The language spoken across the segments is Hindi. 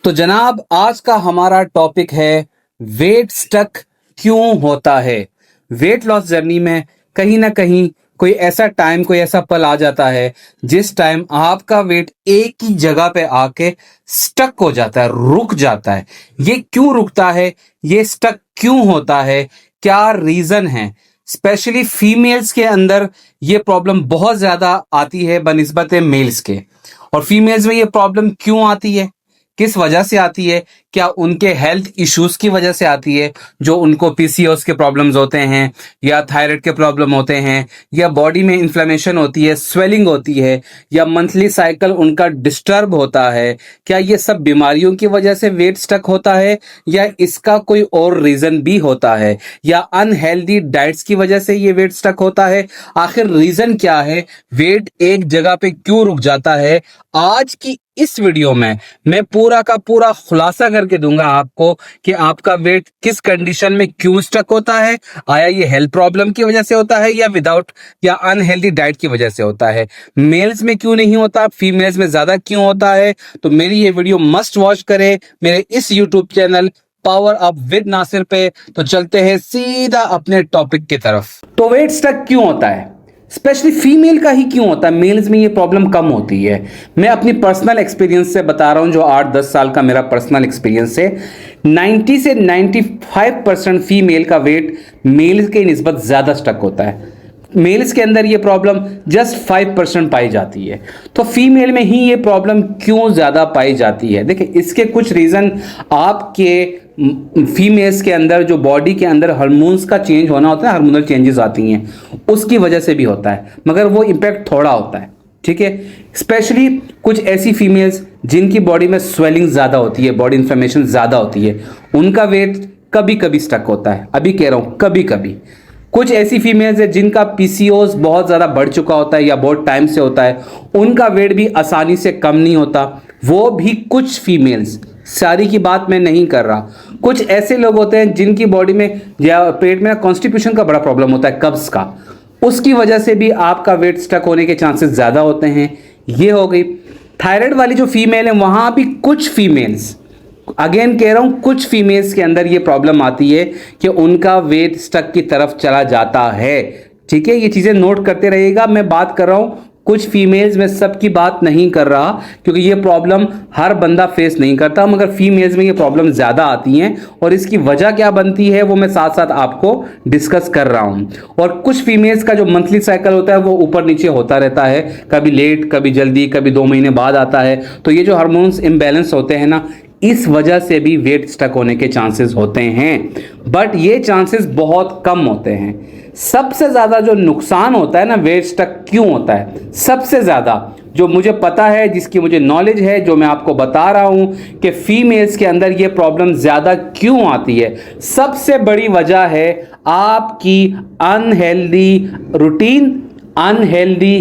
तो जनाब आज का हमारा टॉपिक है वेट स्टक क्यों होता है। वेट लॉस जर्नी में कहीं ना कहीं कोई ऐसा टाइम कोई ऐसा पल आ जाता है जिस टाइम आपका वेट एक ही जगह पे आके स्टक हो जाता है, रुक जाता है। ये क्यों रुकता है, ये स्टक क्यों होता है, क्या रीजन है। स्पेशली फीमेल्स के अंदर ये प्रॉब्लम बहुत ज्यादा आती है बनिस्बत मेल्स के। और फीमेल्स में ये प्रॉब्लम क्यों आती है, किस वजह से आती है, क्या उनके हेल्थ इश्यूज की वजह से आती है, जो उनको पीसीओएस के प्रॉब्लम्स होते हैं या थायराइड के प्रॉब्लम होते हैं या बॉडी में इन्फ्लेमेशन होती है, स्वेलिंग होती है या मंथली साइकिल उनका डिस्टर्ब होता है, क्या ये सब बीमारियों की वजह से वेट स्टक होता है या इसका कोई और रीजन भी होता है या अनहेल्दी डाइट्स की वजह से ये वेट स्टक होता है। आखिर रीजन क्या है, वेट एक जगह पे क्यों रुक जाता है। आज की इस वीडियो में मैं पूरा का पूरा खुलासा करके दूंगा आपको कि आपका वेट किस कंडीशन में क्यों स्टक होता है, आया ये हेल्थ प्रॉब्लम की वजह से होता है या विदाउट या अनहेल्दी डाइट की वजह से होता है, मेल्स में क्यों नहीं होता, फीमेल्स में ज्यादा क्यों होता है। तो मेरी ये वीडियो मस्ट वॉच करें मेरे इस YouTube channel power up with Nasir पे। तो चलते हैं सीधा अपने टॉपिक की तरफ। तो वेट स्टक क्यों होता है, स्पेशली फीमेल का ही क्यों होता है, मेल्स में ये प्रॉब्लम कम होती है। मैं अपनी पर्सनल एक्सपीरियंस से बता रहा हूं, जो 8-10 साल का मेरा पर्सनल एक्सपीरियंस है। 90 से 95% फीमेल का वेट मेल्स के निस्बत ज्यादा स्टक होता है। मेल्स के अंदर ये प्रॉब्लम जस्ट 5% पाई जाती है। तो फीमेल में ही ये प्रॉब्लम क्यों ज्यादा पाई जाती है, देखिए इसके कुछ रीजन आपके फीमेल्स के अंदर जो बॉडी के अंदर हार्मोन्स का चेंज होना होता है, हार्मोनल चेंजेस आती हैं, उसकी वजह से भी होता है, मगर वो इम्पैक्ट थोड़ा होता है, ठीक है। स्पेशली कुछ ऐसी फीमेल्स जिनकी बॉडी में स्वेलिंग ज्यादा होती है, बॉडी इन्फ्लेमेशन ज्यादा होती है, उनका वेट कभी कभी स्टक होता है। अभी कह रहा हूं कभी कभी। कुछ ऐसी फीमेल्स है जिनका पीसीओएस बहुत ज्यादा बढ़ चुका होता है या बहुत टाइम से होता है, उनका वेट भी आसानी से कम नहीं होता। वो भी कुछ फीमेल्स, सारी की बात मैं नहीं कर रहा। कुछ ऐसे लोग होते हैं जिनकी बॉडी में या पेट में कॉन्स्टिपेशन का बड़ा प्रॉब्लम होता है, कब्ज का, उसकी वजह से भी आपका वेट स्टक होने के चांसेस ज्यादा होते हैं। ये हो गई। थायराइड वाली जो फीमेल है, वहां भी कुछ फीमेल्स, अगेन कह रहा हूं कुछ फीमेल्स के अंदर ये प्रॉब्लम आती है कि उनका वेट स्टक की तरफ चला जाता है, ठीक है। ये चीजें नोट करते रहिएगा, मैं बात कर रहा हूं कुछ फीमेल्स में, सबकी बात नहीं कर रहा, क्योंकि ये प्रॉब्लम हर बंदा फेस नहीं करता, मगर फीमेल्स में ये प्रॉब्लम ज्यादा आती हैं और इसकी वजह क्या बनती है वो मैं साथ साथ आपको डिस्कस कर रहा हूं। और कुछ फीमेल्स का जो मंथली साइकिल होता है वो ऊपर नीचे होता रहता है, कभी लेट कभी जल्दी, कभी 2 महीने बाद आता है। तो ये जो हार्मोन्स इम्बैलेंस होते हैं ना, इस वजह से भी वेट स्टक होने के चांसेस होते हैं, बट ये चांसेस बहुत कम होते हैं। सबसे ज्यादा जो नुकसान होता है ना, वेट स्टक क्यों होता है, सबसे ज्यादा जो मुझे पता है, जिसकी मुझे नॉलेज है, जो मैं आपको बता रहा हूं कि फीमेल्स के अंदर ये प्रॉब्लम ज्यादा क्यों आती है, सबसे बड़ी वजह है आपकी अनहेल्दी रूटीन, अनहेल्दी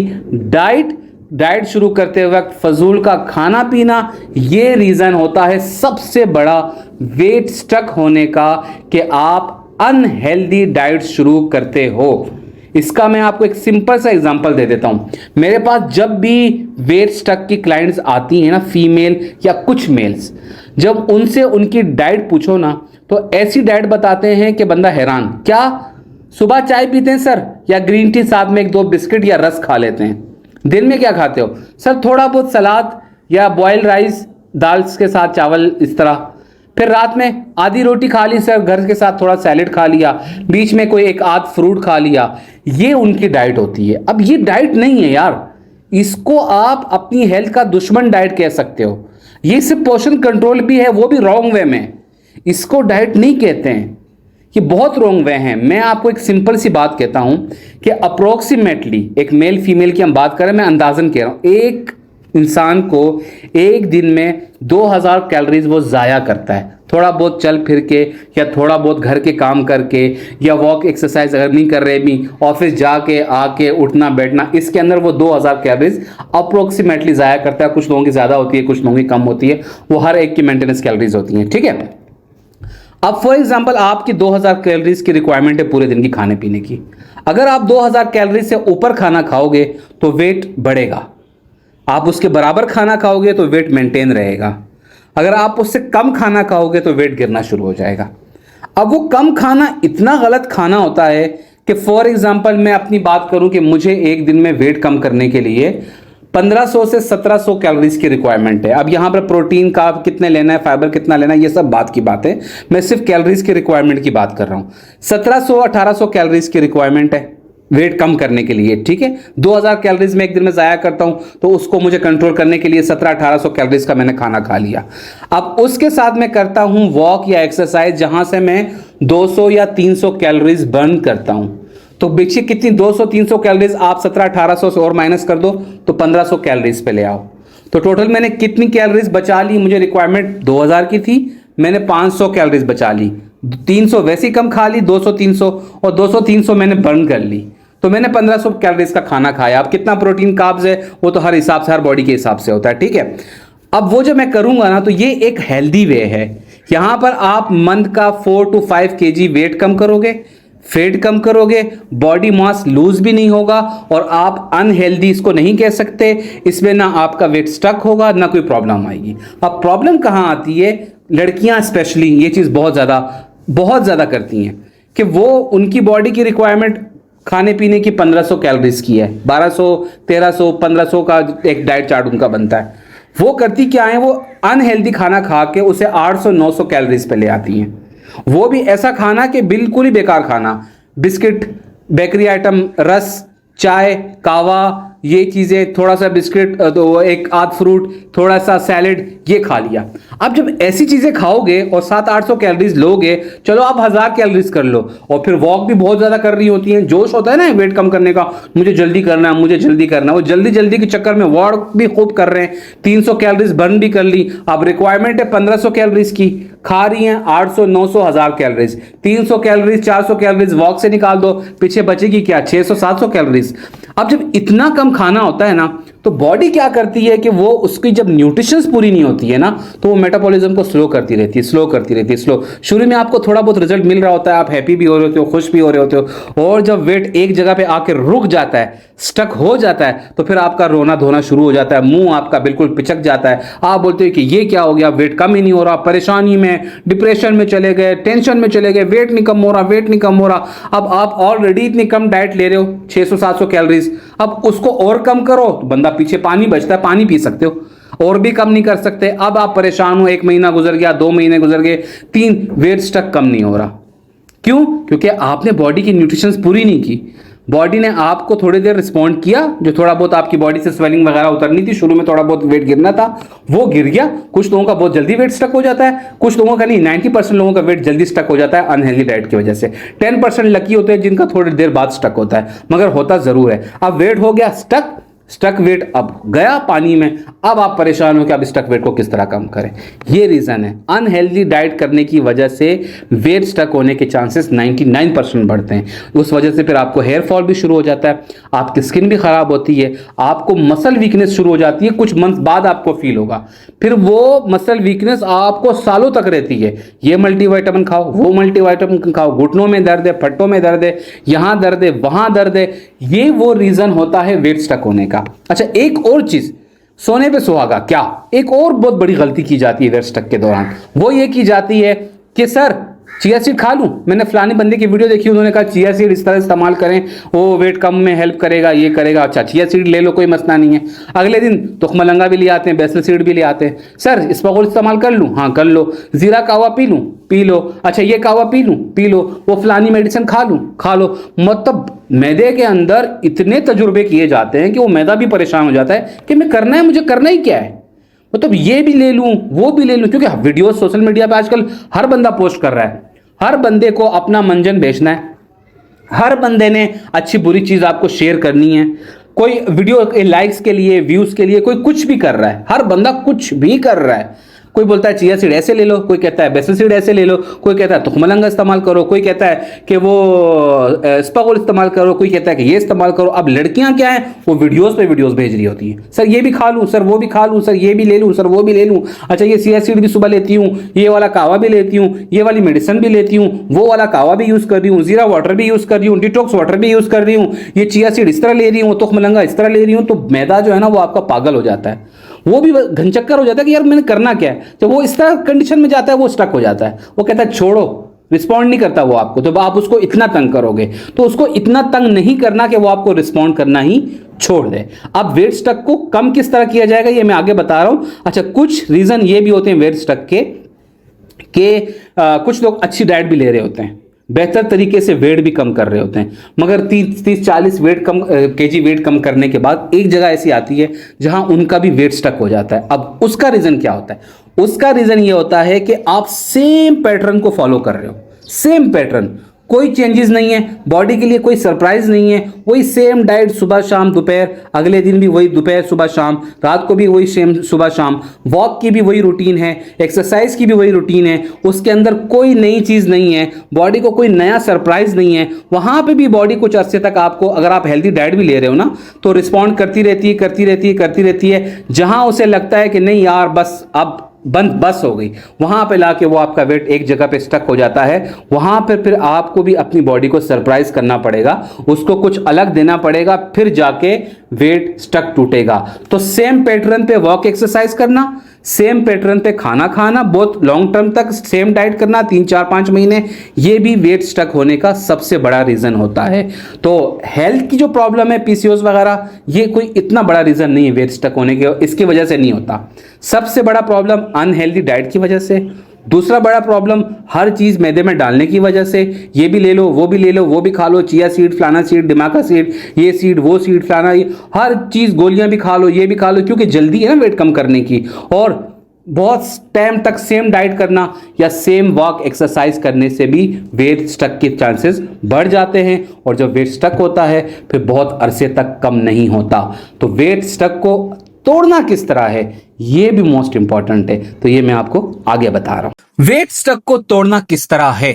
डाइट शुरू करते वक्त फजूल का खाना पीना। ये रीजन होता है सबसे बड़ा वेट स्टक होने का, कि आप अनहेल्दी डाइट शुरू करते हो। इसका मैं आपको एक सिंपल सा एग्जांपल दे देता हूं। मेरे पास जब भी वेट स्टक की क्लाइंट्स आती हैं ना, फीमेल या कुछ मेल्स, जब उनसे उनकी डाइट पूछो ना, तो ऐसी डाइट बताते हैं कि बंदा हैरान, क्या सुबह चाय पीते हैं सर, या ग्रीन टी साथ में 1-2 बिस्किट या रस खा लेते हैं। दिन में क्या खाते हो सर, थोड़ा बहुत सलाद या बॉइल्ड राइस दाल के साथ चावल, इस तरह। फिर रात में आधी रोटी खा ली सर, घर के साथ थोड़ा सैलेड खा लिया, बीच में कोई एक आध फ्रूट खा लिया। ये उनकी डाइट होती है। अब ये डाइट नहीं है यार, इसको आप अपनी हेल्थ का दुश्मन डाइट कह सकते हो। ये सिर्फ पोर्शन कंट्रोल भी है, वो भी रॉन्ग वे में। इसको डाइट नहीं कहते हैं, ये बहुत रॉन्ग वे हैं। मैं आपको एक सिंपल सी बात कहता हूं कि अप्रोक्सीमेटली एक मेल फीमेल की हम बात करें, मैं अंदाजन कह रहा हूं, एक इंसान को एक दिन में 2000 कैलोरीज वो जाया करता है, थोड़ा बहुत चल फिर के या थोड़ा बहुत घर के काम करके या वॉक एक्सरसाइज अगर नहीं कर रहे भी, ऑफिस जाके आके उठना बैठना, इसके अंदर वो 2000 कैलोरीज अप्रोक्सीमेटली जाया करता है। कुछ लोगों की ज्यादा होती है, कुछ लोगों की कम होती है, वो हर एक की मेंटेनेंस कैलोरीज होती है, ठीक है। अब फॉर एग्जांपल आपकी 2000 कैलोरीज की रिक्वायरमेंट है पूरे दिन की खाने पीने की। अगर आप 2000 कैलोरीज से ऊपर खाना खाओगे तो वेट बढ़ेगा, आप उसके बराबर खाना खाओगे तो वेट मेंटेन रहेगा। अगर आप उससे कम खाना खाओगे तो वेट गिरना शुरू हो जाएगा। अब वो कम खाना इतना गलत खाना होता है कि फॉर एग्जांपल मैं अपनी बात करूं कि मुझे एक दिन में वेट कम करने के लिए 1500 से 1700 कैलोरीज की रिक्वायरमेंट है। अब यहां पर प्रोटीन का कितने लेना है, फाइबर कितना लेना है, ये सब बात की बात है। मैं सिर्फ कैलोरीज की रिक्वायरमेंट की बात कर रहा हूं। 1700-1800 कैलोरीज की रिक्वायरमेंट है वेट कम करने के लिए, ठीक है। 2000 कैलोरीज में एक दिन में जाया करता हूं, तो उसको मुझे कंट्रोल करने के लिए 1700-1800 कैलोरीज का मैंने खाना खा लिया। अब उसके साथ मैं करता हूं वॉक या एक्सरसाइज, जहां से मैं 200 या 300 कैलोरीज बर्न करता हूं। तो देखिए कितनी 200-300 कैलोरीज आप 1700-1800 से और माइनस कर दो तो 1500 कैलोरीज पे ले आओ। तो टोटल मैंने कितनी कैलोरीज बचा ली? मुझे रिक्वायरमेंट 2000 की थी, मैंने 500 कैलोरीज बचा ली। 300 वैसे ही कम खा ली, 200-300, और 200-300 मैंने बर्न कर ली। तो मैंने 1500 कैलोरीज का खाना खाया। अब कितना प्रोटीन कार्ब्स है वो तो हर हिसाब से, हर बॉडी के हिसाब से होता है, ठीक है। अब वो जो मैं करूंगा ना, तो ये एक हेल्दी वे है। यहां पर आप मंथ का 4 to 5 kg वेट कम करोगे, फैट कम करोगे, बॉडी मास लूज भी नहीं होगा, और आप अनहेल्दी इसको नहीं कह सकते। इसमें ना आपका वेट स्टक होगा, ना कोई प्रॉब्लम आएगी। अब प्रॉब्लम कहां आती है? लड़कियां स्पेशली ये चीज बहुत ज्यादा करती हैं कि वो उनकी बॉडी की रिक्वायरमेंट खाने पीने की 1500 कैलोरीज की है, 1200, 1300, 1500 का एक डाइट चार्ट उनका बनता है। वो करती क्या है? वो अनहेल्दी खाना खा के उसे 800-900 कैलोरीज पे ले आती हैं। वो भी ऐसा खाना कि बिल्कुल ही बेकार खाना, बिस्किट, बेकरी आइटम, रस, चाय, कावा, ये चीजें, थोड़ा सा बिस्किट, तो एक आध फ्रूट, थोड़ा सा सैलेड, ये खा लिया। अब जब ऐसी चीजें खाओगे और 700-800 कैलोरीज लोगे, चलो आप 1000 कैलोरीज कर लो, और फिर वॉक भी बहुत ज्यादा कर रही होती है, जोश होता है ना वेट कम करने का, मुझे जल्दी करना है, मुझे जल्दी करना है। वो जल्दी जल्दी के चक्कर में वॉक भी खूब कर रहे हैं, 300 कैलोरीज बर्न भी कर ली। अब रिक्वायरमेंट है 1500 कैलोरीज की, खा रही हैं 800, 900, 1000 कैलोरीज। 300 कैलोरीज, 400 कैलोरीज वॉक से निकाल दो, पीछे बचेगी क्या? 600-700 कैलोरीज। अब जब इतना कम खाना होता है ना, तो बॉडी क्या करती है कि वो उसकी जब न्यूट्रिशंस पूरी नहीं होती है ना, तो वो मेटाबॉलिज्म को स्लो करती रहती है। शुरू में आपको थोड़ा बहुत रिजल्ट मिल रहा होता है, आप हैप्पी भी हो रहे होते हो, खुश भी हो रहे होते हो, और जब वेट एक जगह पे आके रुक जाता है, स्टक हो जाता है, तो फिर आपका रोना धोना शुरू हो जाता है, मुंह आपका बिल्कुल पिचक जाता है। आप बोलते हो कि ये क्या हो गया, वेट कम ही नहीं हो रहा, परेशानी में, डिप्रेशन में चले गए, टेंशन में चले गए, वेट नहीं कम हो रहा। अब आप ऑलरेडी इतनी कम डाइट ले रहे हो, 600-700 कैलोरीज, अब उसको और कम करो तो बंदा पीछे पानी बचता है, पानी पी सकते हो, और भी कम नहीं कर सकते। अब आप परेशान हो, 1 महीना गुजर गया, 2 महीने गुजर गए, 3, वेट स्टक कम नहीं हो रहा। क्यों? क्योंकि आपने बॉडी की न्यूट्रिशंस पूरी नहीं की। बॉडी ने आपको थोड़ी देर रिस्पॉन्ड किया, जो थोड़ा बहुत आपकी बॉडी से स्वेलिंग वगैरह उतरनी थी, शुरू में थोड़ा बहुत वेट गिरना था, वो गिर गया। कुछ लोगों का बहुत जल्दी वेट स्टक हो जाता है, कुछ लोगों का नहीं, 90% लोगों का वेट जल्दी स्टक हो जाता है अनहेल्दी डाइट की वजह से। 10% लकी होते हैं जिनका थोड़ी देर बाद स्टक होता है, मगर होता जरूर है। अब वेट हो गया स्टक वेट अब गया पानी में। अब आप परेशान हो कि अब स्टक वेट को किस तरह कम करें। ये रीजन है, अनहेल्दी डाइट करने की वजह से वेट स्टक होने के चांसेस 99% बढ़ते हैं। उस वजह से फिर आपको हेयर फॉल भी शुरू हो जाता है, आपकी स्किन भी खराब होती है, आपको मसल वीकनेस शुरू हो जाती है, कुछ मंथ बाद आपको फील होगा। फिर वो मसल वीकनेस आपको सालों तक रहती है। ये मल्टीविटामिन खाओ, वो मल्टीविटामिन खाओ, घुटनों में दर्द है, फट्टों में दर्द है, यहां दर्द है, वहां दर्द है। ये वो रीजन होता है वेट स्टक होने का। अच्छा, एक और चीज, सोने पे सुहागा। क्या एक और बहुत बड़ी गलती की जाती है वेट स्टक के दौरान, वो ये की जाती है कि सर चिया सीड खा लूं। मैंने फलाने बंदे की वीडियो देखी, उन्होंने कहा चिया सीड इस तरह इस्तेमाल करें, वो वेट कम में हेल्प करेगा, ये करेगा। अच्छा, चिया सीड ले लो, कोई मसला नहीं है। अगले दिन तुखमलंगा भी ले आते हैं, बेसल सीड भी ले आते हैं। सर इसबगोल इस्तेमाल कर लूं? हाँ कर लो। जीरा कावा पी लूं? P low. अच्छा, ये कावा पी लूं? P low. वो फलानी मेडिसिन खा लूं? खा लो। मतलब मैदे के अंदर इतने तजुर्बे किए जाते हैं कि वो मैदा भी परेशान हो जाता है कि मैं करना है, मुझे करना ही क्या है, मतलब ये भी ले लूं, वो भी ले लूं। क्योंकि वीडियो सोशल मीडिया पे आजकल हर बंदा पोस्ट कर रहा है, हर बंदे को अपना मंजन बेचना है, हर बंदे ने अच्छी बुरी चीज आपको शेयर करनी है। कोई वीडियो के लाइक्स के लिए, व्यूज के लिए, कोई कुछ भी कर रहा है, हर बंदा कुछ भी कर रहा है। कोई बोलता है चिया सीड ऐसे ले लो, कोई कहता है बेसल सीड ऐसे ले लो, कोई कहता है तुखमलंगा इस्तेमाल करो, कोई कहता है कि वो स्पागोल इस्तेमाल करो, कोई कहता है कि ये इस्तेमाल करो। अब लड़कियां क्या है, वो वीडियोस पे वीडियोस भेज रही होती हैं, सर ये भी खा लूं, सर वो भी खा लूं, सर ये भी ले लूं, सर वो भी ले लूं। अच्छा, ये चिया सीड भी सुबह लेती हूँ, ये वाला कावा भी लेती हूँ, ये वाली मेडिसिन भी लेती हूँ, वो वाला कावा भी यूज कर रही हूँ, जीरा वाटर भी यूज कर रही हूँ, डिटॉक्स वाटर भी यूज कर रही हूँ, ये चिया सीड इस तरह ले रही हूँ, तुखमलंगा इस तरह ले रही हूँ। तो मैदा जो है ना वो आपका पागल हो जाता है, वो भी घनचक्कर हो जाता है कि यार मैंने करना क्या है। जब वो इस तरह कंडीशन में जाता है वो स्टक हो जाता है, वो कहता है छोड़ो, रिस्पॉन्ड नहीं करता वो आपको, तो आप उसको इतना तंग करोगे, तो उसको इतना तंग नहीं करना कि वो आपको रिस्पॉन्ड करना ही छोड़ दे। अब वेट स्टक को कम किस तरह किया जाएगा ये मैं आगे बता रहा हूं। अच्छा, कुछ रीजन ये भी होते हैं वेट स्टक के कुछ लोग अच्छी डाइट भी ले रहे होते हैं, बेहतर तरीके से वेट भी कम कर रहे होते हैं, मगर 30-40 वेट कम केजी वेट कम करने के बाद एक जगह ऐसी आती है जहां उनका भी वेट स्टक हो जाता है। अब उसका रीजन क्या होता है? उसका रीजन ये होता है कि आप सेम पैटर्न को फॉलो कर रहे हो, सेम पैटर्न, कोई चेंजेस नहीं है, बॉडी के लिए कोई सरप्राइज नहीं है, वही सेम डाइट सुबह शाम दोपहर, अगले दिन भी वही दोपहर सुबह शाम, रात को भी वही सेम सुबह शाम, वॉक की भी वही रूटीन है, एक्सरसाइज की भी वही रूटीन है, उसके अंदर कोई नई चीज नहीं है, बॉडी को कोई नया सरप्राइज नहीं है। वहां पे भी बॉडी कुछ अरसे तक आपको, अगर आप हेल्थी डाइट भी ले रहे हो ना, तो रिस्पॉन्ड करती रहती है, करती रहती है, करती रहती है। जहां उसे लगता है कि नहीं यार बस अब बस हो गई, वहां पे लाके वो आपका वेट एक जगह पे स्टक हो जाता है। वहां पर फिर आपको भी अपनी बॉडी को सरप्राइज करना पड़ेगा, उसको कुछ अलग देना पड़ेगा, फिर जाके वेट स्टक टूटेगा। तो सेम पैटर्न पे वॉक एक्सरसाइज करना, सेम पैटर्न पे खाना खाना, बहुत लॉन्ग टर्म तक सेम डाइट करना 3-4-5 महीने, ये भी वेट स्टक होने का सबसे बड़ा रीजन होता है। तो हेल्थ की जो प्रॉब्लम है, पीसीओएस वगैरह, ये कोई इतना बड़ा रीजन नहीं है वेट स्टक होने के, इसकी वजह से नहीं होता। सबसे बड़ा प्रॉब्लम अनहेल्दी डाइट की वजह से, दूसरा बड़ा प्रॉब्लम हर चीज मैदे में डालने की वजह से, ये भी ले लो, वो भी ले लो, वो भी खा लो, चिया सीड, फलाना सीड, दिमाका सीड, ये सीड, वो सीड, फलाना, ये हर चीज, गोलियां भी खा लो, ये भी खा लो, क्योंकि जल्दी है ना वेट कम करने की। और बहुत टाइम तक सेम डाइट करना या सेम वॉक एक्सरसाइज करने से भी वेट स्टक के चांसेस बढ़ जाते हैं, और जब वेट स्टक होता है फिर बहुत अरसे तक कम नहीं होता। तो वेट स्टक को तोड़ना किस तरह है ये भी मोस्ट इंपॉर्टेंट है, तो ये मैं आपको आगे बता रहा हूं। वेट स्टक को तोड़ना किस तरह है,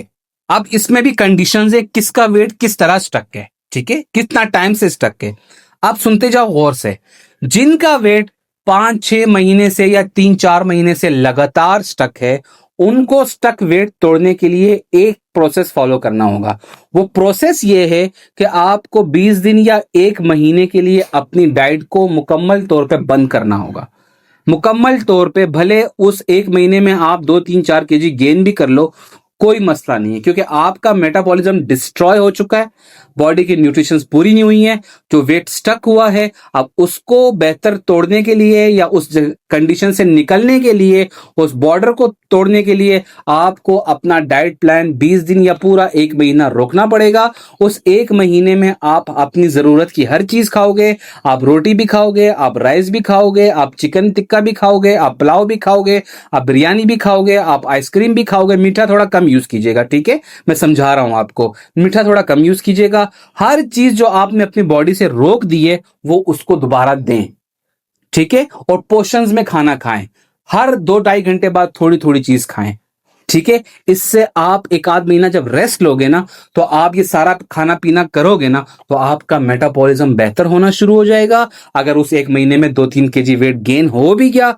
अब इसमें भी कंडीशंस है, किसका वेट किस तरह स्टक है, ठीक है, कितना टाइम से स्टक है। आप सुनते जाओ गौर से। जिनका वेट 5-6 महीने से या 3-4 महीने से लगातार स्टक है, उनको स्टक वेट तोड़ने के लिए एक प्रोसेस फॉलो करना होगा। वो प्रोसेस ये है कि आपको 20 दिन या 1 महीने के लिए अपनी डाइट को मुकम्मल तौर पे बंद करना होगा। मुकम्मल तौर पे भले उस 1 महीने में आप 2-3-4 केजी गेन भी कर लो, कोई मसला नहीं है, क्योंकि आपका मेटाबॉलिज्म डिस्ट्रॉय हो चुका है, बॉडी की न्यूट्रिशंस पूरी नहीं हुई है, जो वेट स्टक हुआ है। अब उसको बेहतर तोड़ने के लिए या उस कंडीशन से निकलने के लिए, उस बॉर्डर को तोड़ने के लिए आपको अपना डाइट प्लान 20 दिन या पूरा 1 महीना रोकना पड़ेगा। उस 1 महीने में आप अपनी जरूरत की हर चीज खाओगे, आप रोटी भी खाओगे, आप राइस भी खाओगे, आप चिकन टिक्का भी खाओगे, आप पुलाव भी खाओगे, आप बिरयानी भी खाओगे, आप आइसक्रीम भी खाओगे। मीठा थोड़ा कम यूज कीजिएगा, ठीक है, मैं समझा रहा हूं आपको, मीठा थोड़ा कम यूज कीजिएगा। हर चीज जो आपने अपनी बॉडी से रोक दी है वो उसको दोबारा दें, ठीक है, और पोर्शंस में खाना खाएं, हर 2-2.5 घंटे बाद थोड़ी थोड़ी चीज खाएं, ठीक है। इससे आप 1 आध महीना जब रेस्ट लोगे ना, तो आप ये सारा खाना पीना करोगे ना, तो आपका मेटाबॉलिज्म बेहतर होना शुरू हो जाएगा। अगर उस 1 महीने में 2-3 केजी वेट गेन हो भी गया,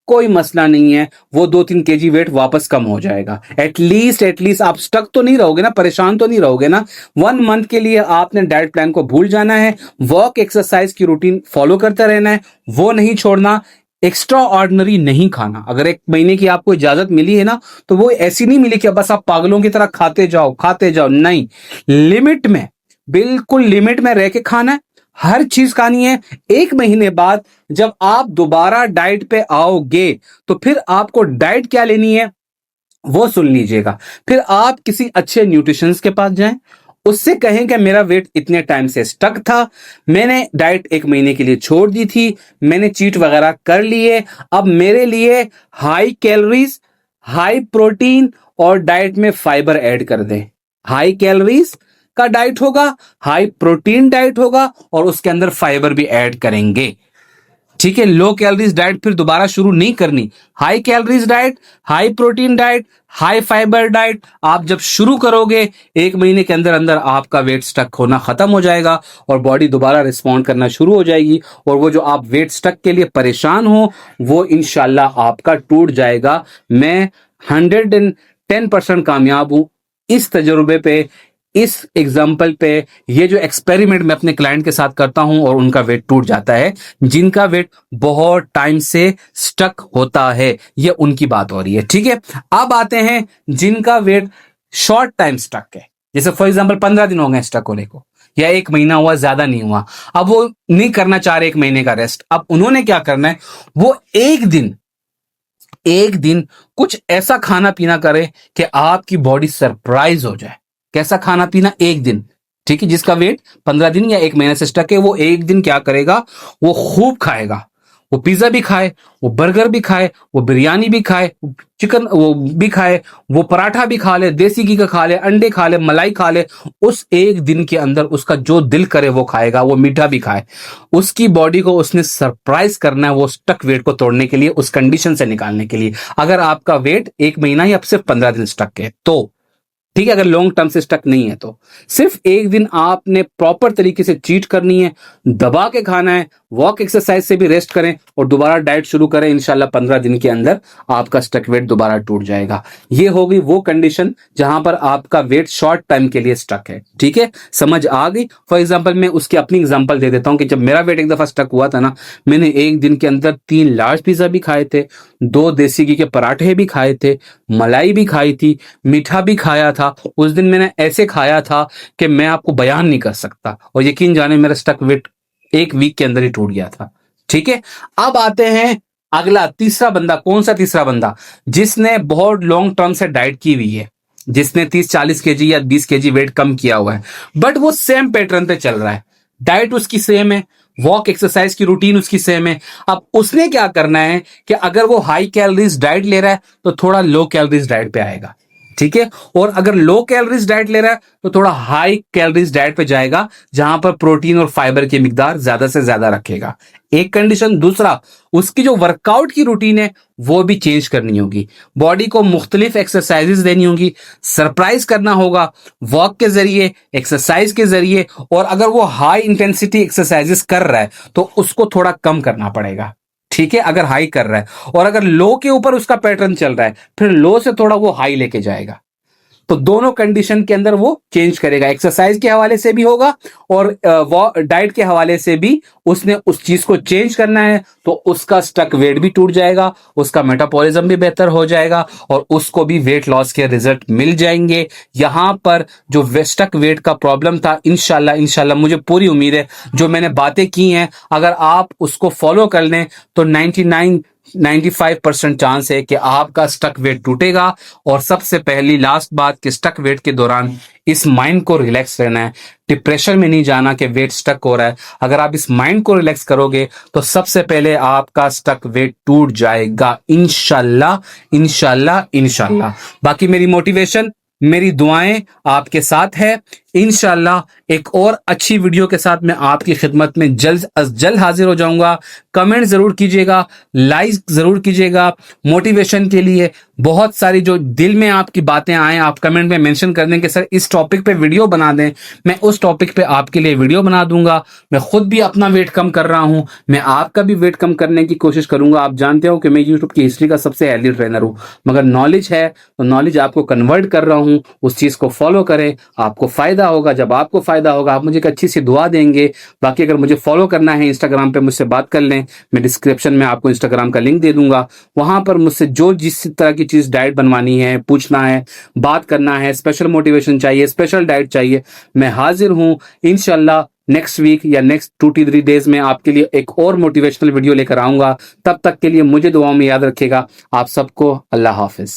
कोई मसला नहीं है, वो 2-3 केजी वेट वापस कम हो जाएगा। एटलीस्ट आप स्टक तो नहीं रहोगे ना, परेशान तो नहीं रहोगे ना। 1 मंथ के लिए आपने डाइट प्लान को भूल जाना है, वॉक एक्सरसाइज की रूटीन फॉलो करते रहना है, वो नहीं छोड़ना, एक्स्ट्रा ऑर्डिनरी नहीं खाना। अगर 1 महीने की आपको इजाजत मिली है ना, तो वो ऐसी नहीं मिली कि बस आप पागलों की तरह खाते जाओ, नहीं, लिमिट में, बिल्कुल लिमिट में रह के खाना है, हर चीज खानी है। 1 महीने बाद जब आप दोबारा डाइट पे आओगे, तो फिर आपको डाइट क्या लेनी है वो सुन लीजिएगा। फिर आप किसी अच्छे न्यूट्रिशंस के पास जाएं, उससे कहें कि मेरा वेट इतने टाइम से स्टक था, मैंने डाइट 1 महीने के लिए छोड़ दी थी, मैंने चीट वगैरह कर लिए, अब मेरे लिए हाई कैलोरीज, हाई प्रोटीन और डाइट में फाइबर ऐड कर दें। हाई कैलोरीज का डाइट होगा, हाई प्रोटीन डाइट होगा, और उसके अंदर फाइबर भी ऐड करेंगे, ठीक है। लो कैलोरीज डाइट फिर दोबारा शुरू नहीं करनी। High calories diet, high protein diet, high fibre diet आप जब शुरू करोगे, 1 महीने के अंदर अंदर आपका वेट स्टक होना खत्म हो जाएगा और बॉडी दोबारा रिस्पॉन्ड करना शुरू हो जाएगी, और वो जो आप वेट स्टक के लिए परेशान हो वो इंशाल्लाह आपका टूट जाएगा। मैं 110% कामयाब हूं इस तजुर्बे पे, इस एग्जाम्पल पे ये जो एक्सपेरिमेंट मैं अपने क्लाइंट के साथ करता हूं और उनका वेट टूट जाता है, जिनका वेट बहुत टाइम से स्टक होता है, ये उनकी बात हो रही है। ठीक है, अब आते हैं जिनका वेट शॉर्ट टाइम स्टक है, जैसे फॉर एग्जाम्पल 15 दिन हो गए स्टक होने को, या 1 महीना हुआ, ज्यादा नहीं हुआ, अब वो नहीं करना चाह रहे 1 महीने का रेस्ट। अब उन्होंने क्या करना है, वो एक दिन कुछ ऐसा खाना पीना करे कि आपकी बॉडी सरप्राइज हो जाए। कैसा खाना पीना? एक दिन, ठीक है, जिसका वेट 15 दिन या 1 महीने से स्टक है, वो एक दिन क्या करेगा, वो खूब खाएगा। वो पिज्जा भी खाए, वो बर्गर भी खाए, वो बिरयानी भी खाए, चिकन वो भी खाए, वो पराठा भी खा ले, देसी घी का खा ले, अंडे खा ले, मलाई खा ले। उस एक दिन के अंदर उसका जो दिल करे वो खाएगा, वो मीठा भी खाए। उसकी बॉडी को उसने सरप्राइज करना है, वो स्टक वेट को तोड़ने के लिए, उस कंडीशन से निकालने के लिए। अगर आपका वेट 1 महीना या सिर्फ 15 दिन स्टक है तो ठीक है, अगर लॉन्ग टर्म से स्टक नहीं है तो सिर्फ एक दिन आपने प्रॉपर तरीके से चीट करनी है, दबा के खाना है, वॉक एक्सरसाइज से भी रेस्ट करें और दोबारा डाइट शुरू करें। इंशाल्लाह 15 दिन के अंदर आपका स्टक वेट दोबारा टूट जाएगा। ये होगी वो कंडीशन जहां पर आपका वेट शॉर्ट टाइम के लिए स्टक है। ठीक है, समझ आ गई? फॉर एग्जाम्पल मैं उसकी अपनी एग्जाम्पल दे देता हूं कि जब मेरा वेट एक दफा स्टक हुआ था ना, मैंने एक दिन के अंदर 3 लार्ज पिज्जा भी खाए थे, 2 देसी घी के पराठे भी खाए थे, मलाई भी खाई थी, मीठा भी खाया था। उस दिन मैंने ऐसे खाया था कि मैं आपको बयान नहीं कर सकता, और यकीन जाने मेरा स्टक वेट 1 वीक के अंदर ही टूट गया था। ठीक है, अब आते हैं अगला तीसरा बंदा। कौन सा तीसरा बंदा? जिसने बहुत लॉन्ग टर्म से डाइट की हुई है, जिसने 30-40 केजी या 20 केजी वेट कम किया हुआ है, बट वो सेम पैटर्न पे चल रहा है, डाइट उसकी सेम है, वॉक एक्सरसाइज की रूटीन उसकी सेम है। अब उसने क्या करना है कि अगर वो हाई कैलोरीज डाइट ले रहा है तो थोड़ा लो कैलोरीज डाइट पे आएगा। ठीक है, और अगर लो कैलोरीज डाइट ले रहा है तो थोड़ा हाई कैलोरीज डाइट पे जाएगा, जहां पर प्रोटीन और फाइबर की मिकदार ज्यादा से ज्यादा रखेगा। एक कंडीशन। दूसरा, उसकी जो वर्कआउट की रूटीन है वो भी चेंज करनी होगी, बॉडी को मुख्तलिफ एक्सरसाइजेस देनी होगी, सरप्राइज करना होगा वॉक के जरिए, एक्सरसाइज के जरिए। और अगर वो हाई इंटेंसिटी एक्सरसाइजेस कर रहा है तो उसको थोड़ा कम करना पड़ेगा। ठीक है, अगर हाई कर रहा है, और अगर लो के ऊपर उसका पैटर्न चल रहा है, फिर लो से थोड़ा वो हाई लेके जाएगा। तो दोनों कंडीशन के अंदर वो चेंज करेगा, एक्सरसाइज के हवाले से भी होगा और डाइट के हवाले से भी उसने उस चीज को चेंज करना है। तो उसका स्टक वेट भी टूट जाएगा, उसका मेटाबॉलिज्म भी बेहतर हो जाएगा, और उसको भी वेट लॉस के रिजल्ट मिल जाएंगे। यहां पर जो स्टक वेट का प्रॉब्लम था, इंशाल्लाह मुझे पूरी उम्मीद है जो मैंने बातें की हैं, अगर आप उसको फॉलो कर लें तो 95% चांस है कि आपका स्टक वेट टूटेगा। और सबसे पहली लास्ट बात कि स्टक वेट के दौरान इस माइंड को रिलैक्स रहना है, डिप्रेशन में नहीं जाना कि वेट स्टक हो रहा है। अगर आप इस माइंड को रिलैक्स करोगे तो सबसे पहले आपका स्टक वेट टूट जाएगा, इंशाल्लाह। बाकी मेरी मोटिवेशन, मेरी दुआएं आपके साथ है। इंशाल्लाह एक और अच्छी वीडियो के साथ मैं आपकी खिदमत में जल्द अज जल्द हाजिर हो जाऊंगा। कमेंट जरूर कीजिएगा, लाइक जरूर कीजिएगा। मोटिवेशन के लिए बहुत सारी जो दिल में आपकी बातें आए, आप कमेंट में मेंशन कर दें कि सर इस टॉपिक पे वीडियो बना दें, मैं उस टॉपिक पे आपके लिए वीडियो बना दूंगा। मैं खुद भी अपना वेट कम कर रहा हूं, मैं आपका भी वेट कम करने की कोशिश करूंगा। आप जानते हो कि मैं यूट्यूब की हिस्ट्री का सबसे हेल्दी ट्रेनर हूं, मगर नॉलेज है तो नॉलेज आपको कन्वर्ट कर रहा हूं, उस चीज को फॉलो करें, आपको फायदा होगा। जब आपको फायदा होगा आप मुझे एक अच्छी सी दुआ देंगे। बाकी अगर मुझे फॉलो करना है इंस्टाग्राम पे मुझसे बात कर लें, मैं डिस्क्रिप्शन में आपको इंस्टाग्राम का लिंक दे दूंगा। वहां पर मुझसे जो जिस तरह की चीज डाइट बनवानी है, पूछना है, बात करना है, स्पेशल मोटिवेशन चाहिए, स्पेशल डाइट चाहिए, मैं हाजिर हूं। इंशाल्लाह नेक्स्ट वीक या नेक्स्ट 2-3 डेज में आपके लिए एक और मोटिवेशनल वीडियो लेकर आऊंगा। तब तक के लिए मुझे दुआओं में याद रखेगा। आप सबको अल्लाह हाफिज।